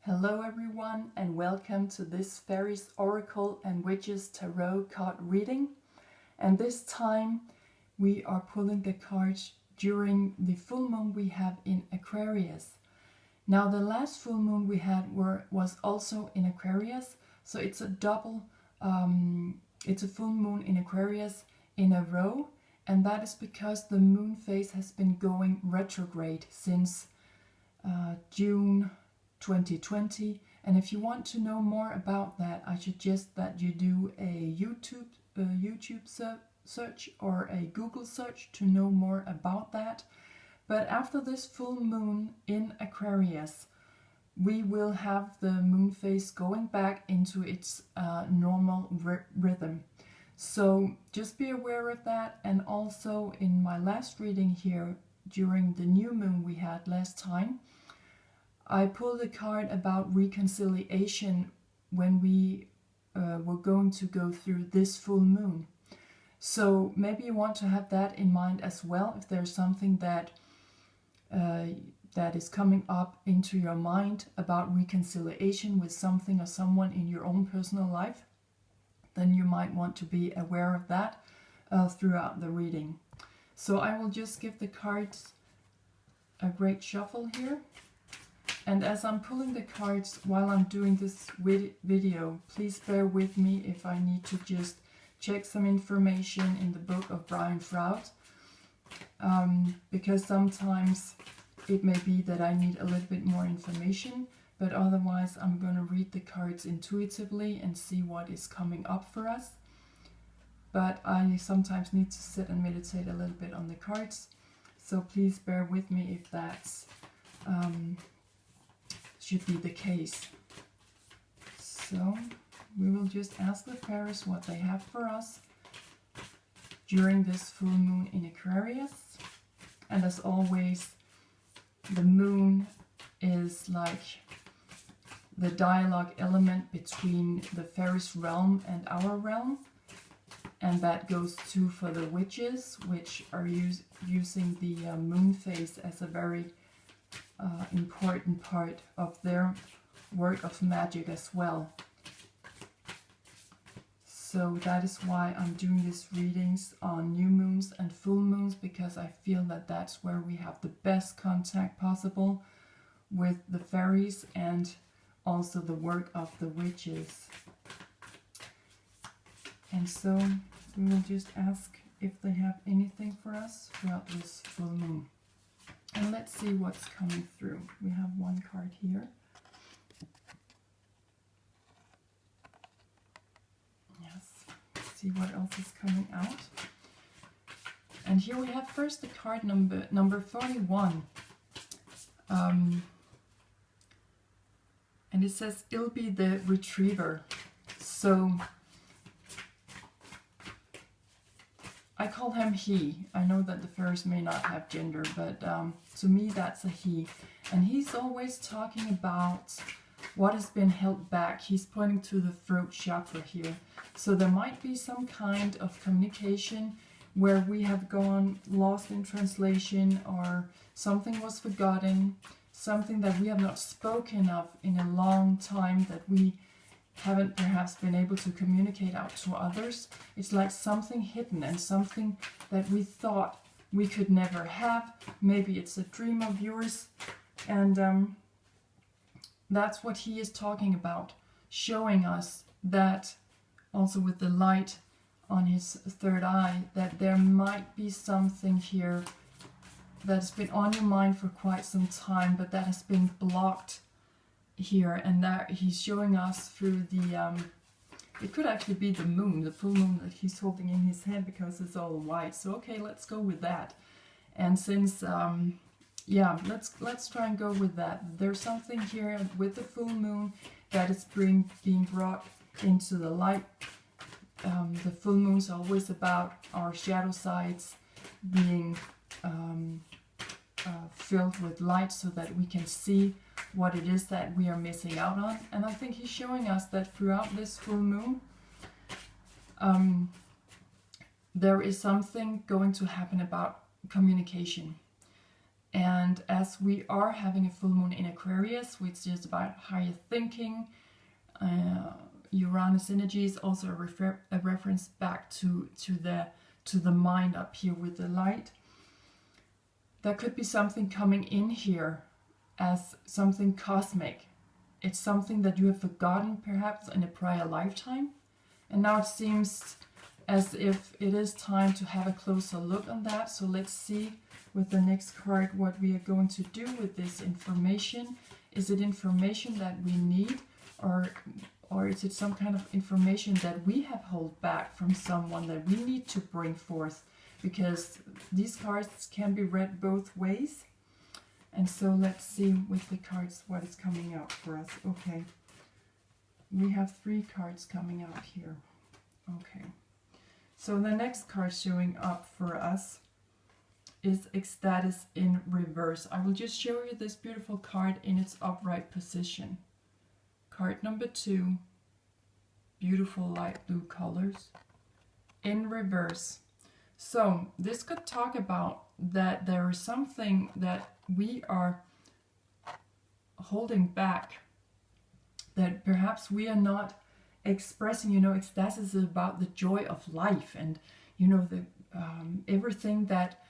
Hello everyone and welcome to this Fairies Oracle and Witches Tarot card reading. And this time we are pulling the cards during the full moon we have in Aquarius. Now the last full moon we had was also in Aquarius, so it's a double, it's a full moon in Aquarius in a row, and that is because the moon phase has been going retrograde since June 2020. And if you want to know more about that, I suggest that you do a YouTube search or a Google search to know more about that. But after this full moon in Aquarius, we will have the moon phase going back into its normal rhythm. So just be aware of that. And also in my last reading here, during the new moon we had last time, I pulled a card about reconciliation when we were going to go through this full moon. So maybe you want to have that in mind as well. If there's something that is coming up into your mind about reconciliation with something or someone in your own personal life, then you might want to be aware of that throughout the reading. So I will just give the cards a great shuffle here. And as I'm pulling the cards while I'm doing this video, please bear with me if I need to just check some information in the book of Brian Froud, because sometimes it may be that I need a little bit more information, but otherwise I'm going to read the cards intuitively and see what is coming up for us. But I sometimes need to sit and meditate a little bit on the cards, so please bear with me if that's should be the case. So we will just ask the fairies what they have for us during this full moon in Aquarius. And as always, the moon is like the dialogue element between the fairies realm and our realm, and that goes too for the witches, which are using the moon phase as a very important part of their work of magic as well. So that is why I'm doing these readings on new moons and full moons, because I feel that that's where we have the best contact possible with the fairies and also the work of the witches. And so we will just ask if they have anything for us throughout this full moon. And let's see what's coming through. We have one card here. Yes, let's see what else is coming out. And here we have first the card number 41. And it says, Ilby the Retriever. So I call him he. I know that the fairies may not have gender, but to me that's a he. And he's always talking about what has been held back. He's pointing to the throat chakra here. So there might be some kind of communication where we have gone lost in translation, or something was forgotten, something that we have not spoken of in a long time that we haven't perhaps been able to communicate out to others. It's like something hidden and something that we thought we could never have. Maybe it's a dream of yours. And that's what he is talking about, showing us that, also with the light on his third eye, that there might be something here that's been on your mind for quite some time, but that has been blocked here, and that he's showing us through the it could actually be the moon, the full moon that he's holding in his hand, because it's all white. So okay, let's go with that. And since yeah, let's try and go with that. There's something here with the full moon that is being brought into the light. The full moon's always about our shadow sides being filled with light, so that we can see what it is that we are missing out on. And I think he's showing us that throughout this full moon, there is something going to happen about communication. And as we are having a full moon in Aquarius, which is about higher thinking, Uranus energy is also a reference back to the mind up here with the light. There could be something coming in here as something cosmic. It's something that you have forgotten perhaps in a prior lifetime. And now it seems as if it is time to have a closer look on that. So let's see with the next card what we are going to do with this information. Is it information that we need, or is it some kind of information that we have held back from someone that we need to bring forth? Because these cards can be read both ways. And so let's see with the cards what is coming out for us. Okay, we have 3 cards coming out here. Okay, so the next card showing up for us is Ecstasis in reverse. I will just show you this beautiful card in its upright position. Card number 2, beautiful light blue colors, in reverse. So this could talk about that there is something that we are holding back, that perhaps we are not expressing. You know, ecstasis is about the joy of life, and you know, the everything that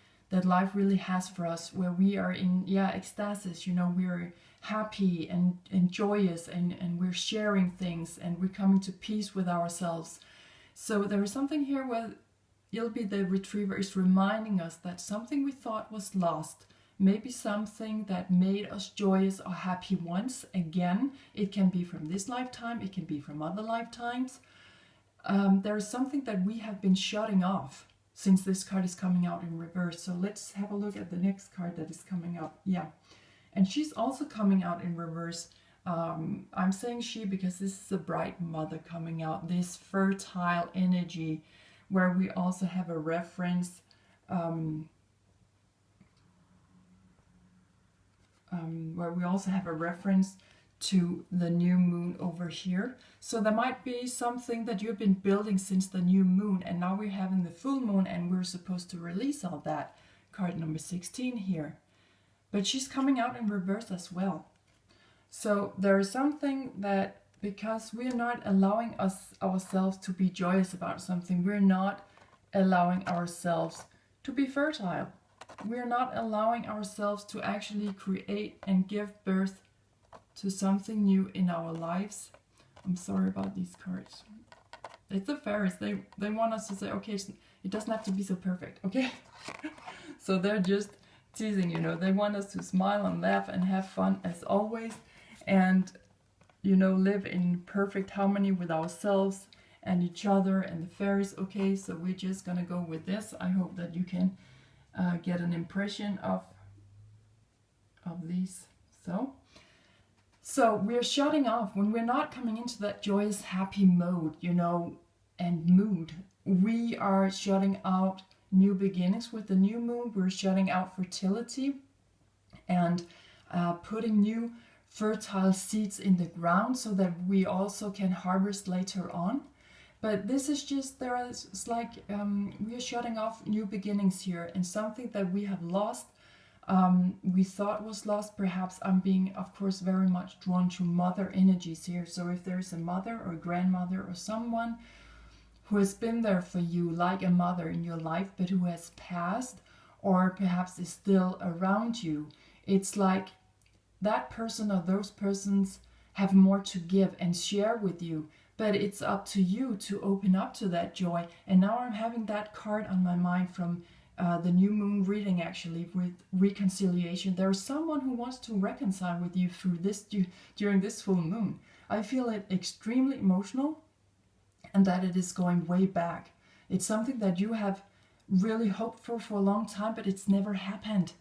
life really has for us, where we are in ecstasis. You know, we're happy and joyous, and we're sharing things, and we're coming to peace with ourselves. So there is something here where Ilby the retriever is reminding us that something we thought was lost, maybe something that made us joyous or happy once again. It can be from this lifetime, it can be from other lifetimes. There is something that we have been shutting off since this card is coming out in reverse. So let's have a look at the next card that is coming up. Yeah, and she's also coming out in reverse. I'm saying she because this is a bright mother coming out, this fertile energy, where we also have a reference to the new moon over here. So there might be something that you've been building since the new moon, and now we're having the full moon and we're supposed to release all that. Card number 16 here. But she's coming out in reverse as well. So there is something that, because we're not allowing ourselves to be joyous about something, we're not allowing ourselves to be fertile. We're not allowing ourselves to actually create and give birth to something new in our lives. I'm sorry about these cards. It's the Fairies. They want us to say, okay, it doesn't have to be so perfect, okay? So they're just teasing, you know. They want us to smile and laugh and have fun as always, and you know, live in perfect harmony with ourselves and each other and the fairies. Okay, so we're just gonna go with this. I hope that you can get an impression of these. So we're shutting off when we're not coming into that joyous, happy mode, you know, and mood. We are shutting out new beginnings with the new moon. We're shutting out fertility and putting new fertile seeds in the ground so that we also can harvest later on. But this is just, it's like we are shutting off new beginnings here, and something that we have lost, we thought was lost. Perhaps I'm being, of course, very much drawn to mother energies here. So if there's a mother or grandmother or someone who has been there for you like a mother in your life, but who has passed, or perhaps is still around you, it's like that person or those persons have more to give and share with you, but it's up to you to open up to that joy. And now I'm having that card on my mind from the new moon reading, actually, with reconciliation. There's someone who wants to reconcile with you through this during this full moon. I feel it extremely emotional, and that it is going way back. It's something that you have really hoped for a long time, but it's never happened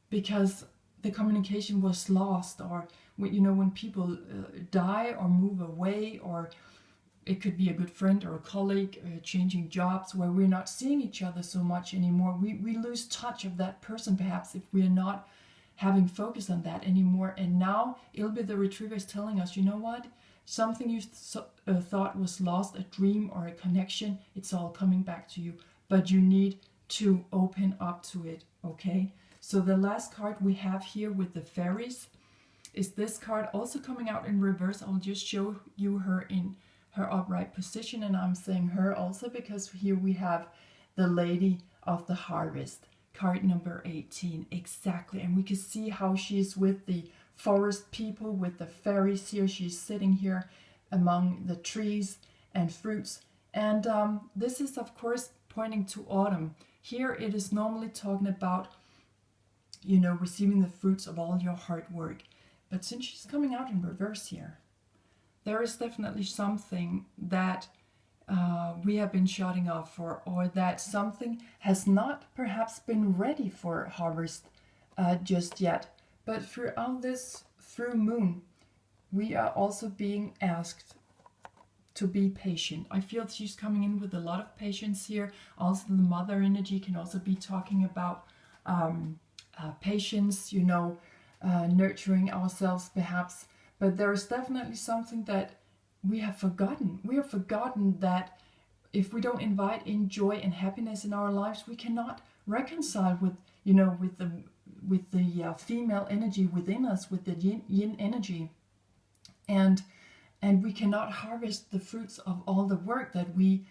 because the communication was lost, or you know, when people die or move away, or it could be a good friend or a colleague changing jobs, where we're not seeing each other so much anymore. We lose touch of that person, perhaps, if we're not having focus on that anymore. And now Ilby the retriever is telling us, you know what? Something you thought was lost, a dream or a connection, it's all coming back to you. But you need to open up to it, okay? So the last card we have here with the Fairies is this card, also coming out in reverse. I'll just show you her in her upright position, and I'm saying her also because here we have the Lady of the Harvest, card number 18, exactly. And we can see how she's with the forest people, with the fairies here. She's sitting here among the trees and fruits. And this is, of course, pointing to autumn. Here it is normally talking about, you know, receiving the fruits of all your hard work. But since she's coming out in reverse here, there is definitely something that we have been shutting off for, or that something has not perhaps been ready for harvest just yet. But throughout this through moon, we are also being asked to be patient. I feel she's coming in with a lot of patience here. Also, the mother energy can also be talking about patience, you know, nurturing ourselves perhaps. But there is definitely something that we have forgotten. We have forgotten that if we don't invite in joy and happiness in our lives, we cannot reconcile with, you know, with the female energy within us, with the yin energy, and we cannot harvest the fruits of all the work that we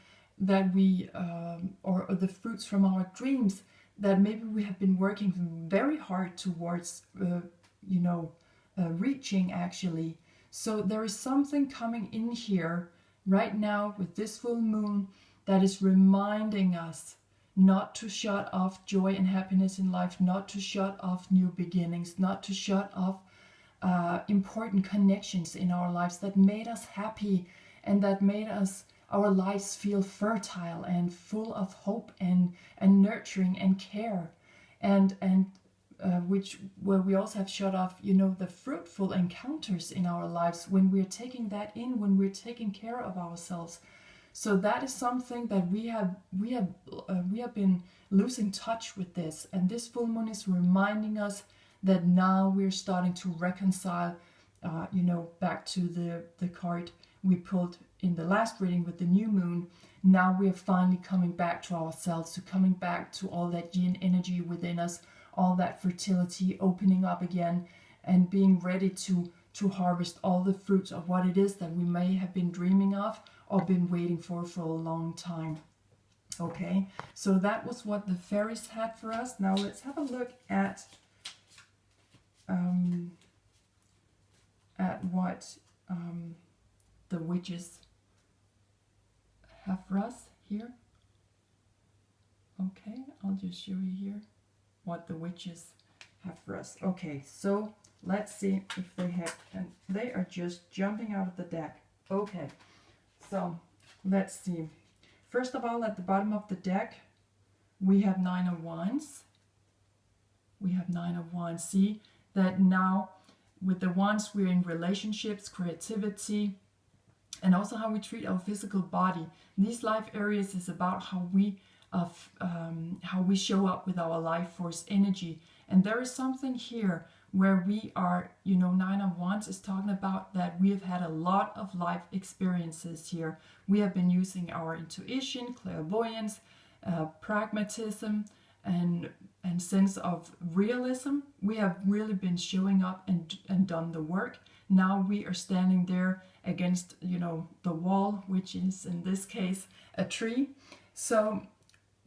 or the fruits from our dreams that maybe we have been working very hard towards, you know, reaching actually. So there is something coming in here right now with this full moon that is reminding us not to shut off joy and happiness in life, not to shut off new beginnings, not to shut off important connections in our lives that made us happy and that made our lives feel fertile and full of hope and nurturing and care, and where we also have shut off, you know, the fruitful encounters in our lives when we're taking that in, when we're taking care of ourselves. So that is something that we have been losing touch with this, and this full moon is reminding us that now we're starting to reconcile, you know, back to the card we pulled in the last reading with the new moon. Now we are finally coming back to ourselves, to coming back to all that yin energy within us, all that fertility opening up again, and being ready to harvest all the fruits of what it is that we may have been dreaming of or been waiting for a long time. Okay, so that was what the fairies had for us. Now let's have a look at what the witches have for us here. Okay, I'll just show you here what the witches have for us. Okay, so let's see if they have, and they are just jumping out of the deck. Okay, so let's see. First of all, at the bottom of the deck, we have 9 of Wands. We have 9 of Wands. See that now with the Wands, we're in relationships, creativity, and also how we treat our physical body. These life areas is about how we show up with our life force energy. And there is something here where we are, you know, 9 of Wands is talking about that we have had a lot of life experiences here. We have been using our intuition, clairvoyance, pragmatism, and sense of realism. We have really been showing up and done the work. Now we are standing there against, you know, the wall, which is in this case a tree. So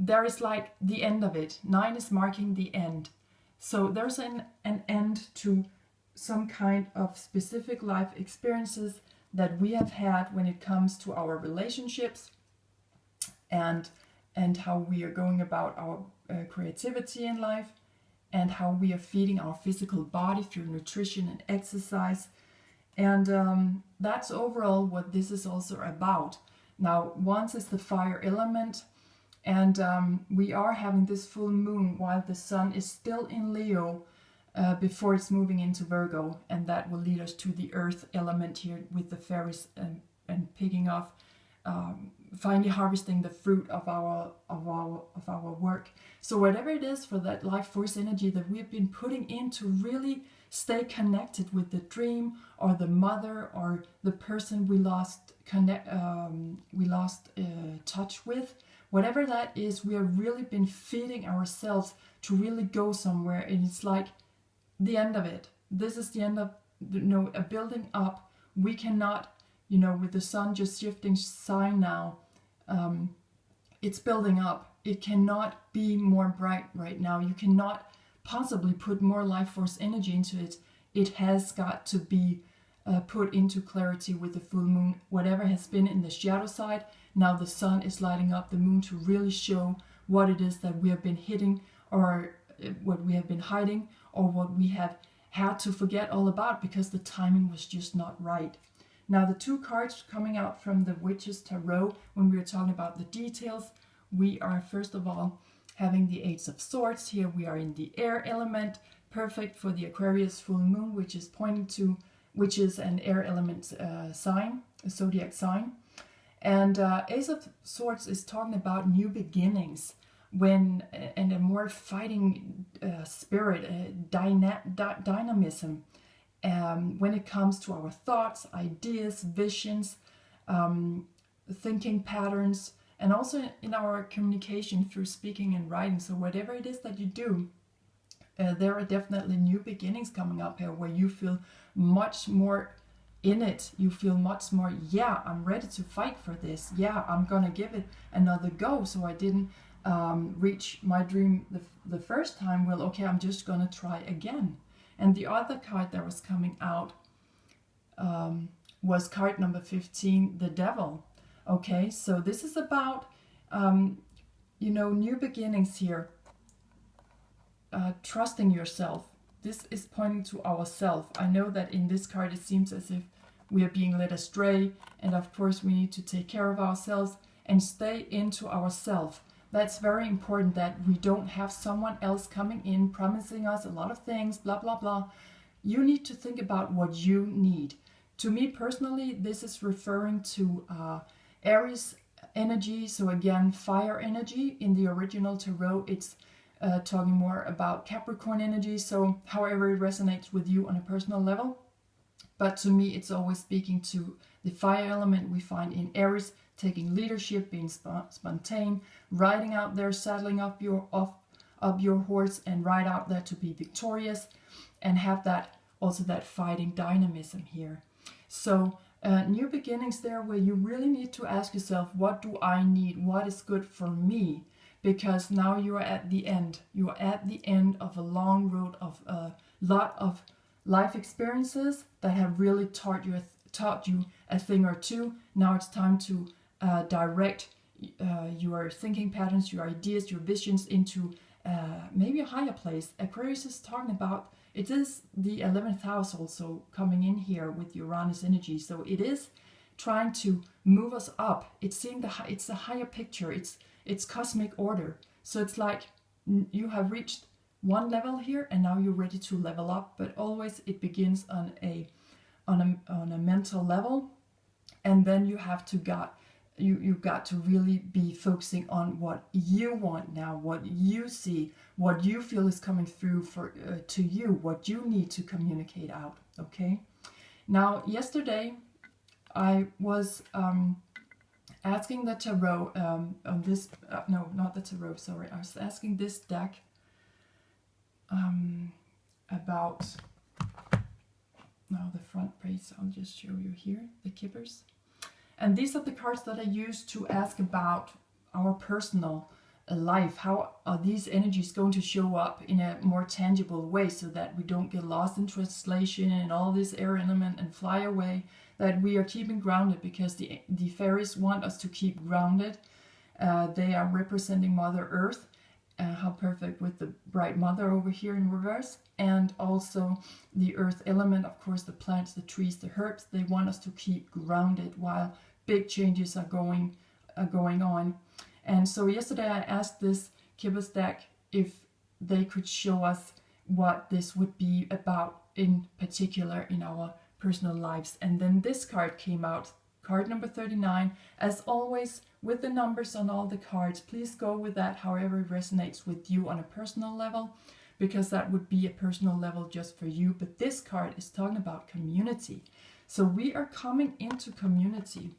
there is like the end of it. 9 is marking the end. So there's an end to some kind of specific life experiences that we have had when it comes to our relationships and how we are going about our creativity in life, and how we are feeding our physical body through nutrition and exercise. And that's overall what this is also about. Now, Wands is the fire element, and we are having this full moon while the sun is still in Leo before it's moving into Virgo, and that will lead us to the earth element here with the fairies and picking off, finally harvesting the fruit of our work. So whatever it is for that life force energy that we've been putting in to really stay connected with the dream or the mother or the person we lost touch with, whatever that is, we have really been feeding ourselves to really go somewhere. And it's like the end of it. This is the end of, you know, a building up. We cannot, you know, with the sun just shifting sign now, it's building up. It cannot be more bright right now. You cannot possibly put more life force energy into it. It has got to be put into clarity with the full moon. Whatever has been in the shadow side, now the sun is lighting up the moon to really show what it is that we have been hitting, or what we have been hiding, or what we have had to forget all about because the timing was just not right. Now the two cards coming out from the Witch's Tarot, when we were talking about the details, we are first of all having the Ace of Swords. Here we are in the air element, perfect for the Aquarius full moon, which is pointing to, which is an air element sign, a zodiac sign. And Ace of Swords is talking about new beginnings, when and a more fighting spirit, dynamism, when it comes to our thoughts, ideas, visions, thinking patterns, and also in our communication through speaking and writing. So whatever it is that you do, there are definitely new beginnings coming up here where you feel much more in it. You feel much more, yeah, I'm ready to fight for this. Yeah, I'm gonna give it another go. So I didn't reach my dream the first time. Well, okay, I'm just gonna try again. And the other card that was coming out was card number 15, the Devil. Okay, so this is about, you know, new beginnings here. Trusting yourself. This is pointing to ourself. I know that in this card it seems as if we are being led astray, and of course we need to take care of ourselves and stay into ourselves. That's very important, that we don't have someone else coming in promising us a lot of things, blah blah blah. You need to think about what you need. To me personally, this is referring to Aries energy. So again, fire energy. In the original tarot, it's talking more about Capricorn energy. So however it resonates with you on a personal level. But to me, it's always speaking to the fire element we find in Aries, taking leadership, being spontaneous, riding out there, saddling up your horse and ride out there to be victorious, and have that also that fighting dynamism here. So new beginnings there, where you really need to ask yourself, what do I need? What is good for me? Because now you are at the end. You are at the end of a long road of a lot of life experiences that have really taught you a thing or two. Now it's time to direct your thinking patterns, your ideas, your visions into maybe a higher place. Aquarius is talking about, it is the 11th house also coming in here with Uranus energy. So it is trying to move us up. It's seeing it's a higher picture. It's cosmic order. So it's like you have reached one level here and now you're ready to level up, but always it begins on a mental level, and then you have to you got to really be focusing on what you want now, what you see, what you feel is coming through to you, what you need to communicate out. Okay. Now yesterday I was asking the tarot on this no, not the tarot, sorry, I was asking this deck about, now the front page, I'll just show you here, the Kippers. And these are the cards that I use to ask about our personal life. How are these energies going to show up in a more tangible way, so that we don't get lost in translation and all this air element and fly away, that we are keeping grounded, because the fairies want us to keep grounded. They are representing Mother Earth. How perfect with the bright mother over here in reverse, and also the earth element, of course, the plants, the trees, the herbs. They want us to keep grounded while big changes are going on. And so yesterday I asked this Kipper's deck if they could show us what this would be about in particular in our personal lives. And then this card came out, card number 39. As always, with the numbers on all the cards, please go with that however it resonates with you on a personal level, because that would be a personal level just for you. But this card is talking about community. So we are coming into community.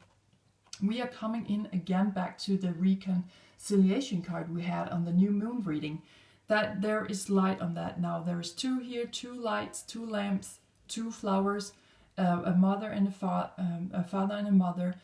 We are coming in again back to the reconciliation card we had on the new moon reading. that there is light on that now. There is 2 here, 2 lights, 2 lamps, 2 flowers, a mother and a father and a mother,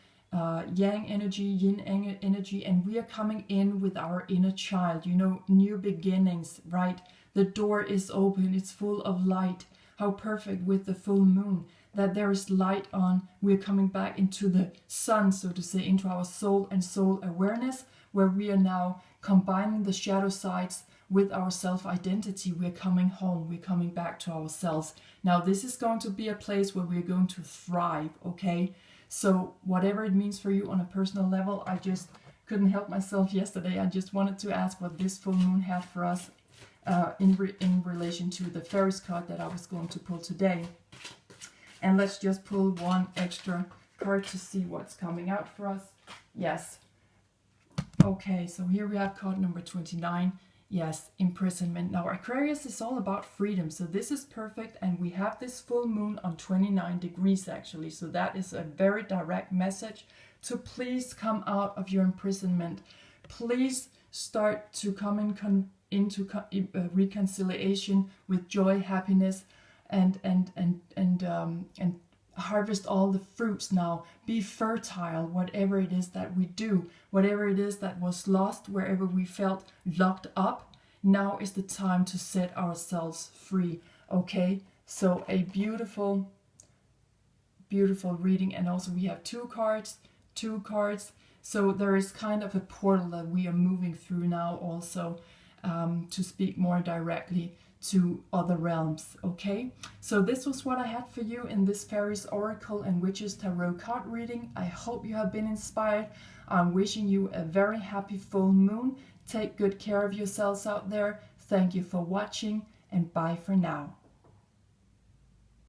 yang energy, yin energy, and we are coming in with our inner child, you know, new beginnings, right? The door is open, it's full of light. How perfect with the full moon, that there is light on. We're coming back into the sun, so to say, into our soul and soul awareness, where we are now combining the shadow sides with our self-identity. We're coming home, we're coming back to ourselves. Now this is going to be a place where we're going to thrive, okay? So whatever it means for you on a personal level, I just couldn't help myself yesterday. I just wanted to ask what this full moon had for us in relation to the Fairies card that I was going to pull today. And let's just pull one extra card to see what's coming out for us. Yes. Okay, so here we have card number 29. Yes, imprisonment. Now Aquarius is all about freedom, so this is perfect, and we have this full moon on 29 degrees actually, so that is a very direct message to please come out of your imprisonment. Please start to come into reconciliation with joy, happiness, and harvest all the fruits now. Be fertile, whatever it is that we do, whatever it is that was lost, wherever we felt locked up. Now is the time to set ourselves free. Okay, so a beautiful reading, and also we have two cards. So there is kind of a portal that we are moving through now also, to speak more directly to other realms. Okay, so this was what I had for you in this Fairies Oracle and Witches Tarot card reading. I hope you have been inspired. I'm wishing you a very happy full moon. Take good care of yourselves out there. Thank you for watching, and bye for now.